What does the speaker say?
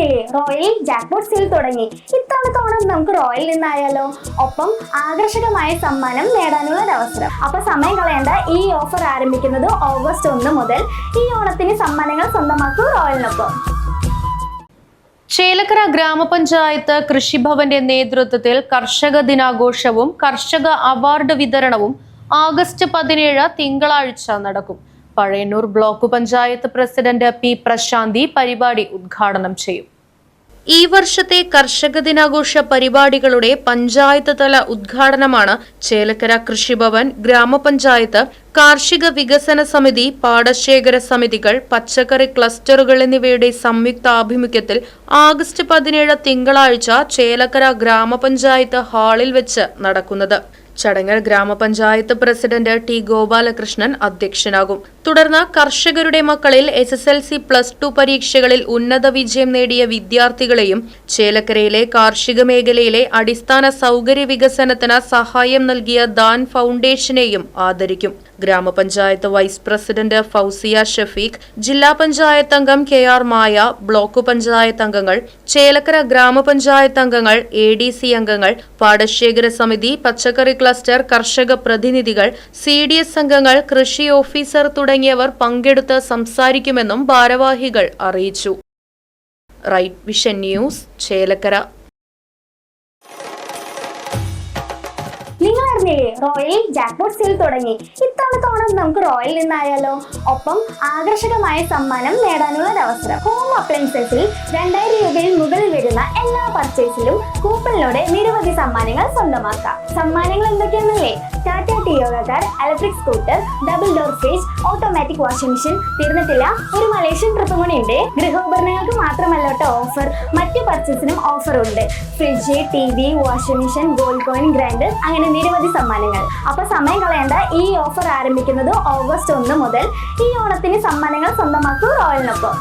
അറിഞ്ഞില്ലേ, royal jackpot sale തുടങ്ങി. ഇത്തവണത്തെ ഓണം നമുക്ക് റോയൽ നിന്നായാലോ? ഒപ്പം ആകർഷകമായ സമ്മാനം നേടാനുള്ള ഒരു അവസരം. അപ്പൊ സമയം കളയേണ്ട, ഈ ഓഫർ ആരംഭിക്കുന്നത് ഓഗസ്റ്റ് 1 മുതൽ. ഈ ഓണത്തിന് സമ്മാനങ്ങൾ സ്വന്തമാക്കൂ റോയലിനൊപ്പം. ചേലക്കര ഗ്രാമപഞ്ചായത്ത് കൃഷിഭവന്റെ നേതൃത്വത്തിൽ കർഷക ദിനാഘോഷവും കർഷക അവാർഡ് വിതരണവും ആഗസ്റ്റ് 17 തിങ്കളാഴ്ച നടക്കും. Pazhayannur block panchayat president P Prasanthi പരിപാടി ഉദ്ഘാടനം ചെയ്യും. ഈ വർഷത്തെ കർഷക ദിനാഘോഷ പരിപാടികളുടെ പഞ്ചായത്ത് തല ഉദ്ഘാടനമാണ് ചേലക്കര കൃഷിഭവൻ, ഗ്രാമപഞ്ചായത്ത്, കാർഷിക വികസന സമിതി, പാടശേഖര സമിതികൾ, പച്ചക്കറി ക്ലസ്റ്ററുകൾ എന്നിവയുടെ സംയുക്ത ആഭിമുഖ്യത്തിൽ ആഗസ്റ്റ് 17 തിങ്കളാഴ്ച ചേലക്കര ഗ്രാമപഞ്ചായത്ത് ഹാളിൽ വെച്ച് നടക്കുന്നത്. ചടങ്ങിൽ ഗ്രാമപഞ്ചായത്ത് പ്രസിഡന്റ് ടി ഗോപാലകൃഷ്ണൻ അധ്യക്ഷനാകും. തുടർന്ന് കർഷകരുടെ മക്കളിൽ SSLC +2 പരീക്ഷകളിൽ ഉന്നത വിജയം നേടിയ വിദ്യാർത്ഥികളെയും ചേലക്കരയിലെ കാർഷിക മേഖലയിലെ അടിസ്ഥാന സൗകര്യ വികസനത്തിന് സഹായം നൽകിയ ദാൻ ഫൗണ്ടേഷനെയും ആദരിക്കും. ഗ്രാമപഞ്ചായത്ത് വൈസ് പ്രസിഡന്റ് ഫൗസിയ ഷഫീഖ്, ജില്ലാ പഞ്ചായത്ത് അംഗം KR മായ, ബ്ലോക്ക് പഞ്ചായത്ത് അംഗങ്ങൾ, ചേലക്കര ഗ്രാമപഞ്ചായത്ത് അംഗങ്ങൾ, ADC അംഗങ്ങൾ, പാടശേഖര സമിതി, പച്ചക്കറി ക്ലസ്റ്റർ, കർഷക പ്രതിനിധികൾ, CDS അംഗങ്ങൾ, കൃഷി ഓഫീസർ തുടങ്ങിയവർ പങ്കെടുത്ത് സംസാരിക്കുമെന്നും ഭാരവാഹികൾ അറിയിച്ചു. Right vision news, Chelakkara. നിങ്ങൾ അറിഞ്ഞില്ലേ, റോയൽ ജാക്ക്പോട്ട് സെയിൽ തുടങ്ങി. ഇത്തവണത്തെ ഓണം നമുക്ക് റോയൽ നിന്നായാലോ? ഒപ്പം ആകർഷകമായ സമ്മാനം നേടാനുള്ള ഒരു അവസരം. ഹോം അപ്ലയൻസസിൽ 2000 രൂപയിൽ മുകളിൽ വരുന്ന എല്ലാ പർച്ചേസിലും കൂപ്പണിലൂടെ നിരവധി സമ്മാനങ്ങൾ സ്വന്തമാക്കാം. സമ്മാനങ്ങൾ എന്തൊക്കെയാണെന്നല്ലേ? Tata Tiago car, electric scooter, double door fridge, automatic washing machine. തീർന്നിട്ടില്ല, ഒരു മലേഷ്യൻ ട്രിപ്പും കൂടി ഉണ്ട്. ഗൃഹോപകരണങ്ങൾക്ക് മാത്രമല്ല കേട്ടോ ഓഫർ, മറ്റു പർച്ചേസിനും ഓഫർ ഉണ്ട്. Fridge, TV, washing machine, gold coin, grinder, അങ്ങനെ നിരവധി സമ്മാനങ്ങൾ. അപ്പൊ സമയം കളയേണ്ട, ഈ ഓഫർ ആരംഭിക്കുന്നത് ഓഗസ്റ്റ് 1 മുതൽ. ഈ ഓണത്തിന് സമ്മാനങ്ങൾ സ്വന്തമാക്കൂ റോയലിനൊപ്പം.